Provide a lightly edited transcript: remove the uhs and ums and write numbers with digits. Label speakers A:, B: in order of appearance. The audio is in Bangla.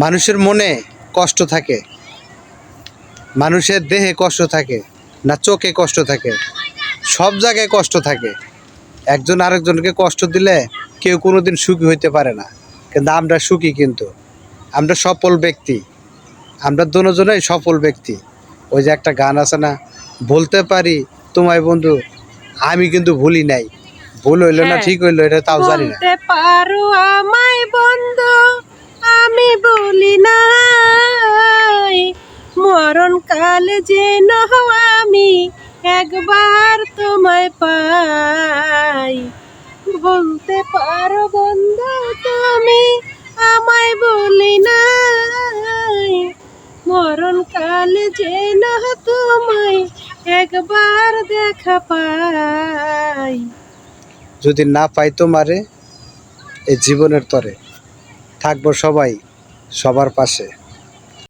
A: মানুষের মনে কষ্ট থাকে, মানুষের দেহে কষ্ট থাকে, না চোখে কষ্ট থাকে, সব জায়গায় কষ্ট থাকে। একজন আরেকজনকে কষ্ট দিলে কেউ কোনোদিন সুখী হইতে পারে না, কিন্তু আমরা সুখী, কিন্তু আমরা সফল ব্যক্তি, আমরা দুজনেই সফল ব্যক্তি। ওই যে একটা গান আছে না, বলতে পারি তোমায় বন্ধু আমি কিন্তু ভুলি নাই, ভুল হইলো না ঠিক হইলো এটা তাও জানি না।
B: বলতে পারো আমায় বন্ধু আমি বলি নাই, মরণ কালে যেন আমি একবার তোমায় পাই। বলতে পারো বন্ধু তুমি আমায় বলি নাই, মরণ কালে যেন তোমায় একবার দেখা পাই।
A: যদি না পাই তোমারে এই জীবনের তরে, থাকবো সবাই সবার পাশে।